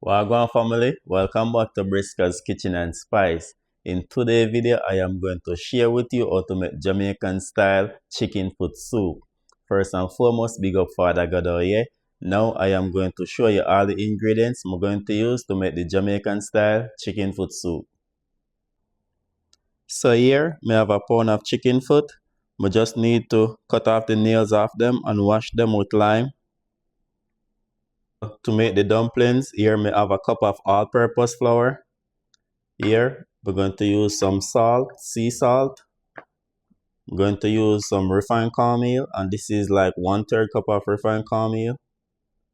Wagwan family, welcome back to Briscoes Kitchen and Spice. In today's video, I am going to share with you how to make Jamaican style chicken foot soup. First and foremost, big up Father God out here. Now I am going to show you all the ingredients I'm going to use to make the Jamaican style chicken foot soup. So here, I have a pound of chicken foot. I just need to cut off the nails off them and wash them with lime. To make the dumplings, here I have a cup of all-purpose flour. Here we're going to use some salt, sea salt. I'm going to use some refined cornmeal, and this is like 1/3 cup of refined cornmeal.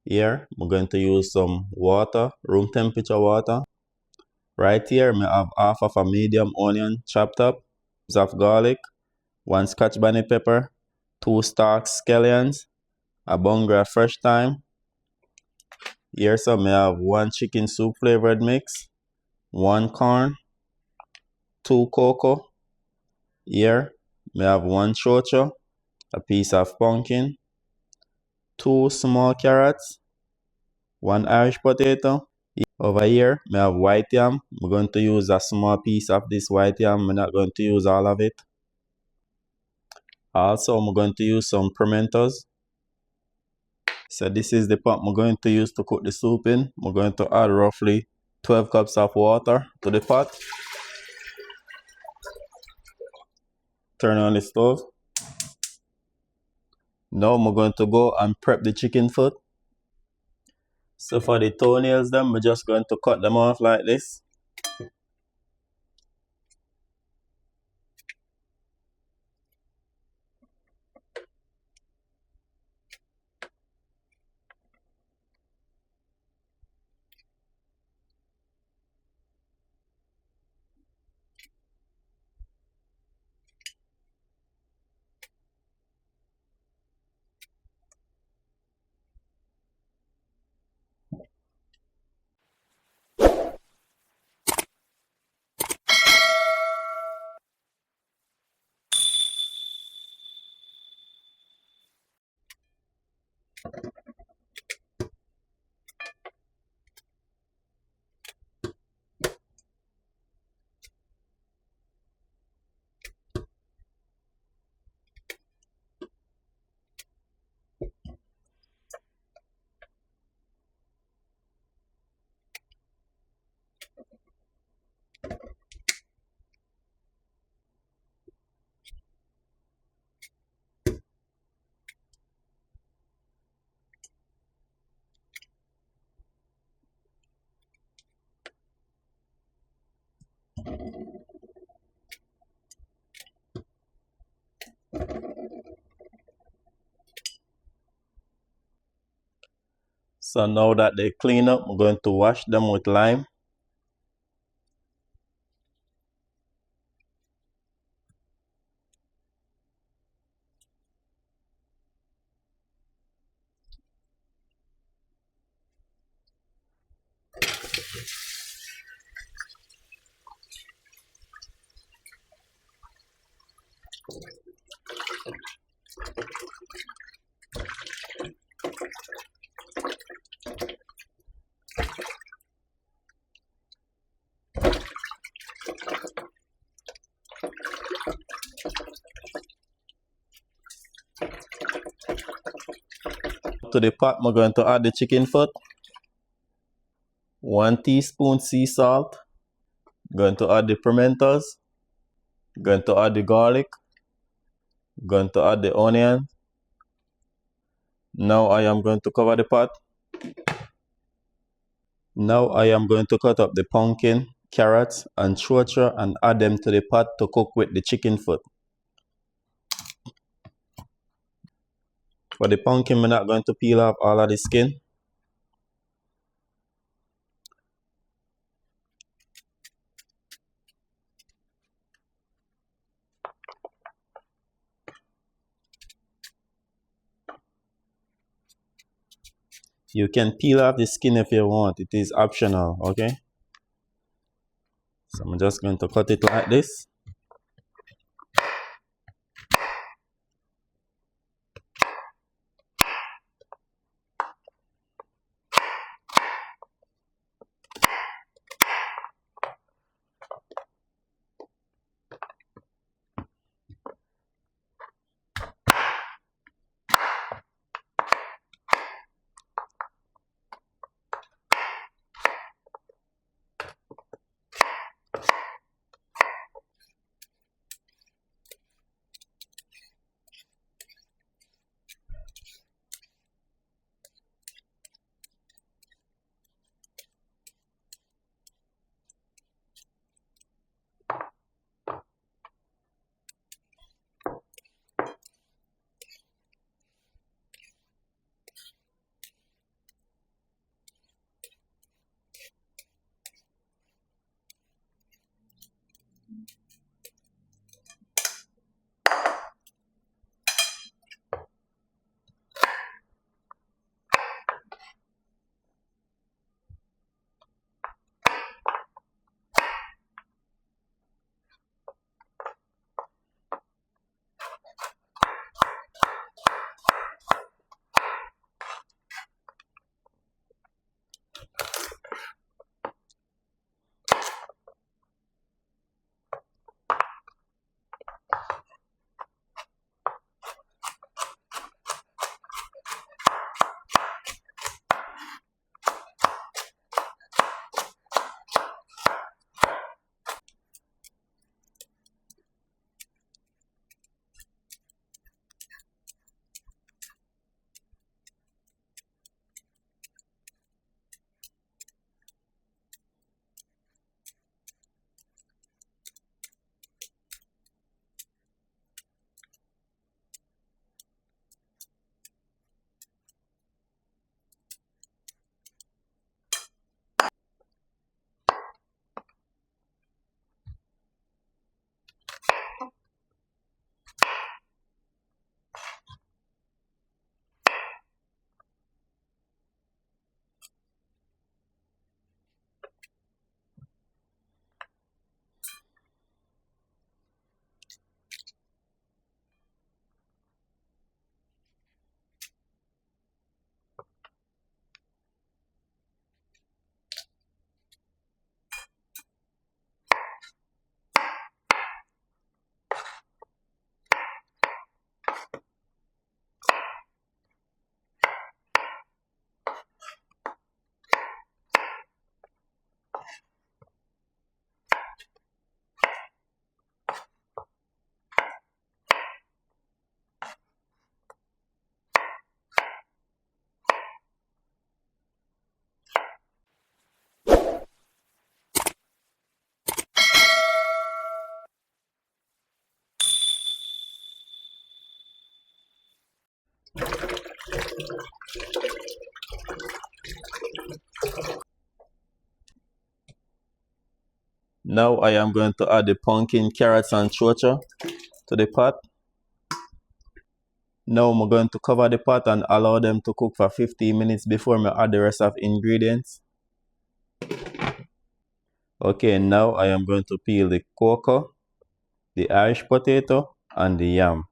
Here we're going to use some water, room temperature water. Right here I have half of a medium onion chopped up, of garlic, 1 Scotch bonnet pepper, 2 stalks scallions, a bung of fresh thyme. Here so I have 1 chicken soup flavored mix, 1 corn, 2 cocoa. Here I have 1 chocho, a piece of pumpkin, 2 small carrots, 1 Irish potato. Over here I have white yam. I'm going to use a small piece of this white yam. I'm not going to use all of it. Also I'm going to use some pimentos. So this is the pot I'm going to use to cook the soup in. I'm going to add roughly 12 cups of water to the pot. Turn on the stove. Now I'm going to go and prep the chicken foot. So for the toenails them, we're just going to cut them off like this. So now that they clean up, I'm going to wash them with lime. To the pot, I'm going to add the chicken foot, 1 teaspoon sea salt, going to add the pimentos, going to add the garlic, going to add the onion. Now I am going to cover the pot. Now I am going to cut up the pumpkin, carrots and chocho and add them to the pot to cook with the chicken foot. For the pumpkin, I'm not going to peel off all of the skin. You can peel off the skin if you want. It is optional, okay? So I'm just going to cut it like this. Now I am going to add the pumpkin, carrots and chocha to the pot. Now I'm going to cover the pot and allow them to cook for 15 minutes before I add the rest of ingredients. Okay, now I am going to peel the coco, the Irish potato and the yam.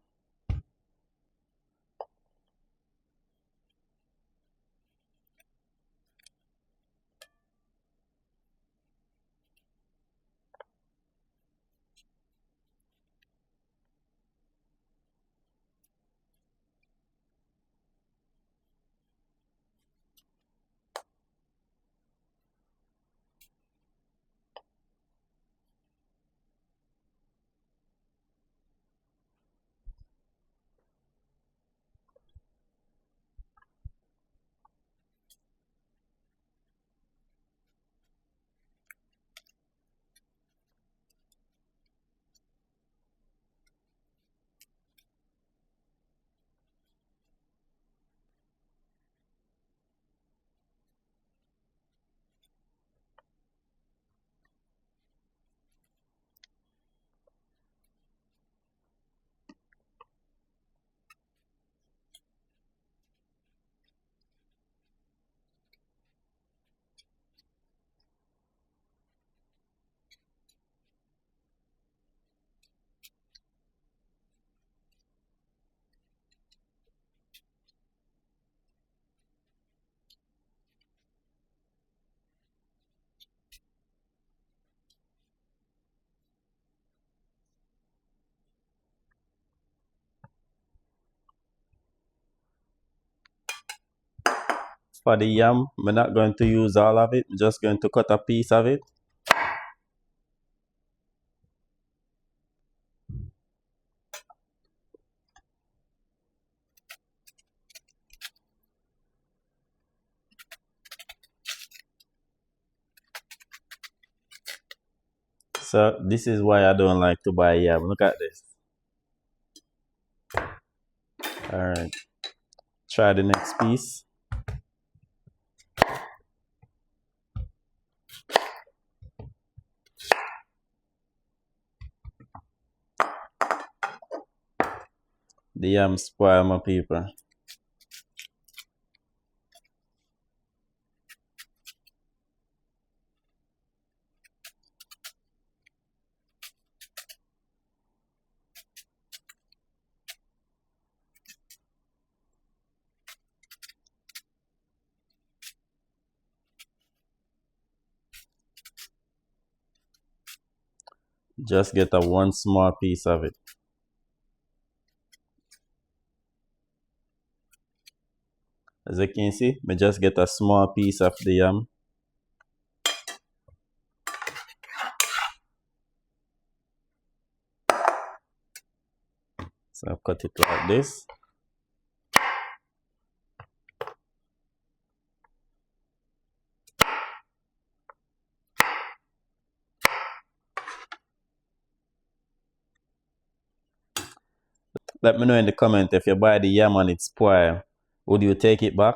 For the yam, I'm not going to use all of it. I'm just going to cut a piece of it. So this is why I don't like to buy yam. Look at this. Alright. Try the next piece. The yam spoil my people. Just get a one small piece of it. As you can see, I just get a small piece of the yam. So I'll cut it like this. Let me know in the comment if you buy the yam and it's spoiled. Would you take it back?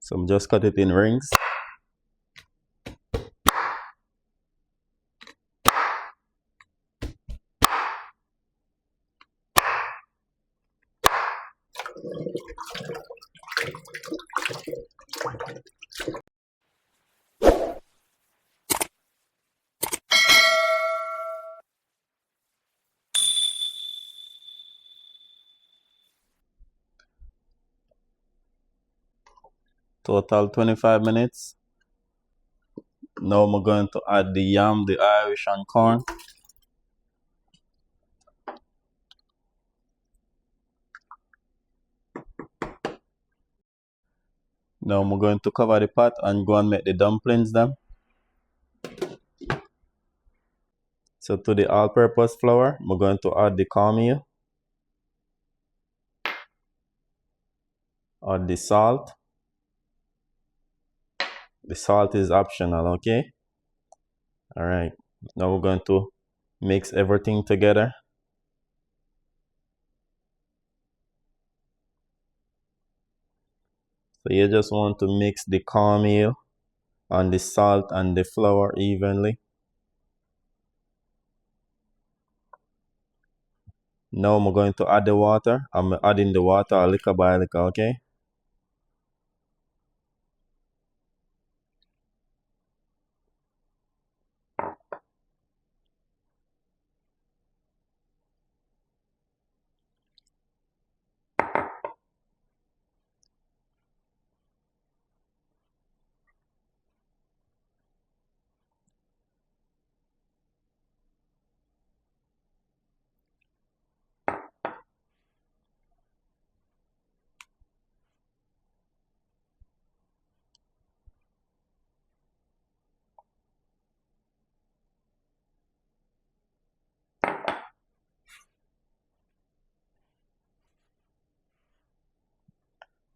So I'm just cut it in rings. Total 25 minutes. Now I'm going to add the yam, the Irish and corn. Now I'm going to cover the pot and go and make the dumplings them. So to the all-purpose flour, I'm going to add the cornmeal, add the salt. The salt is optional, okay? All right. Now we're going to mix everything together. So you just want to mix the cornmeal and the salt and the flour evenly. Now I'm going to add the water. I'm adding the water a little by little, okay?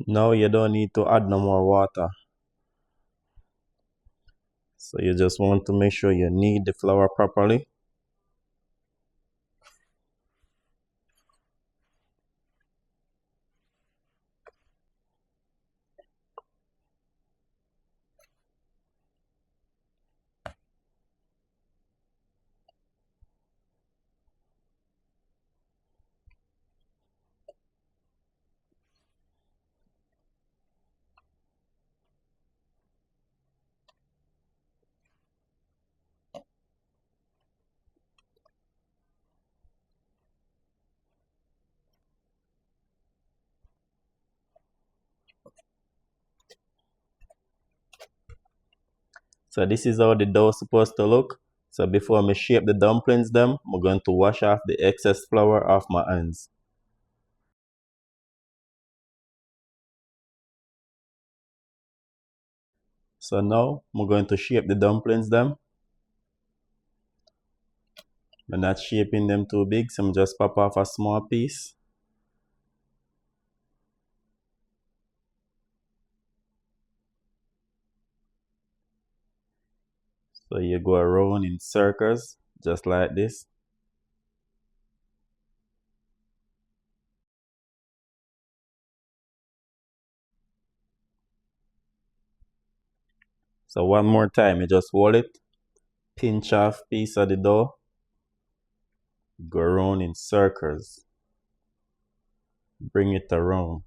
Now you don't need to add no more water. So you just want to make sure you knead the flour properly. So this is how the dough is supposed to look. So before I shape the dumplings them, I'm going to wash off the excess flour off my hands. So now I'm going to shape the dumplings them. I'm not shaping them too big, so I'm just pop off a small piece. So you go around in circles, just like this. So one more time, you just hold it, pinch off piece of the dough, go around in circles, bring it around.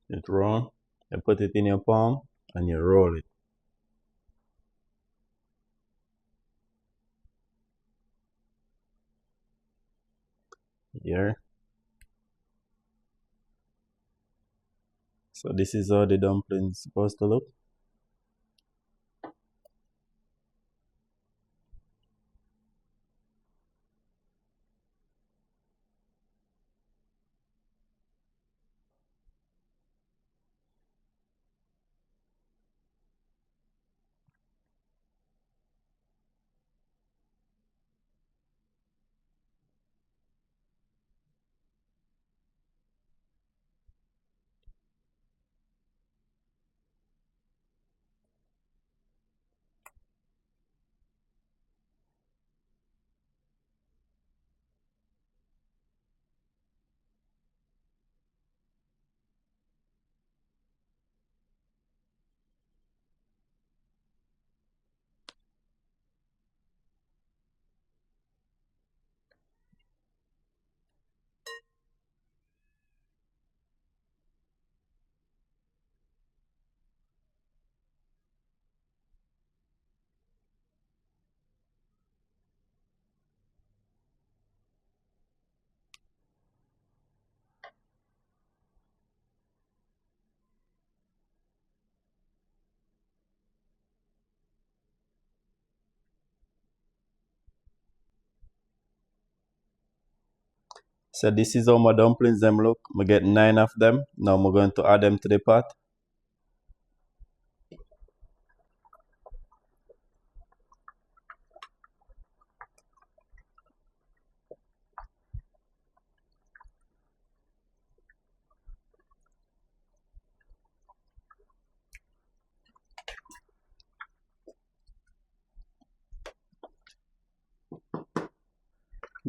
It round, you put it in your palm and you roll it. Here. So this is how the dumplings supposed to look. So this is how my dumplings them look. I get 9 of them. Now I'm going to add them to the pot.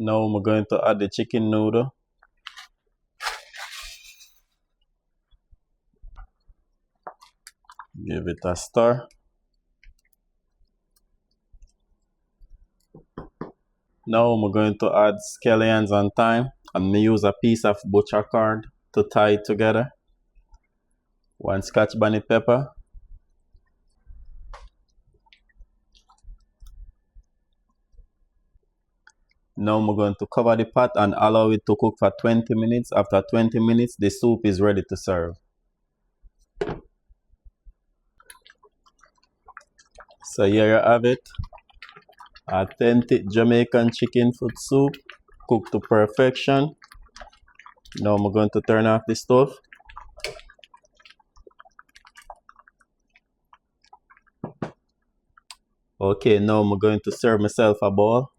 Now I'm going to add the chicken noodle. Give it a stir. Now I'm going to add scallions and thyme. I'm going to use a piece of butcher cord to tie it together. 1 Scotch bonnet pepper. Now I'm going to cover the pot and allow it to cook for 20 minutes. After 20 minutes, the soup is ready to serve. So here you have it. Authentic Jamaican chicken foot soup, cooked to perfection. Now I'm going to turn off the stove. Okay, now I'm going to serve myself a bowl.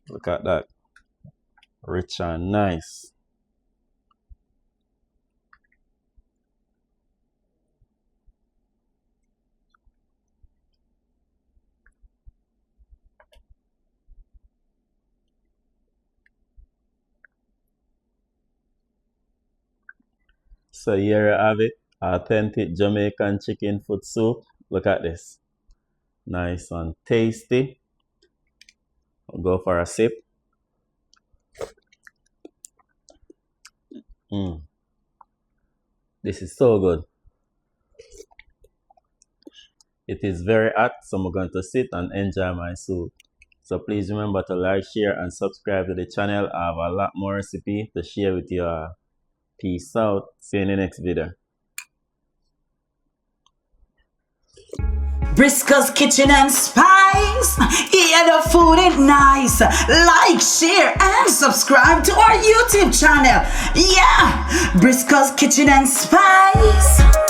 Look at that. Rich and nice. So here you have it. Authentic Jamaican chicken foot soup. Look at this. Nice and tasty. I'll go for a sip. This is so good. It is very hot, so I'm going to sit and enjoy my soup. So please remember to like, share, and subscribe to the channel. I have a lot more recipe to share with you all. Peace out. See you in the next video. Briscoes Kitchen and Spice. Yeah, the food is nice. Like, share, and subscribe to our YouTube channel. Yeah, Briscoes Kitchen and Spice.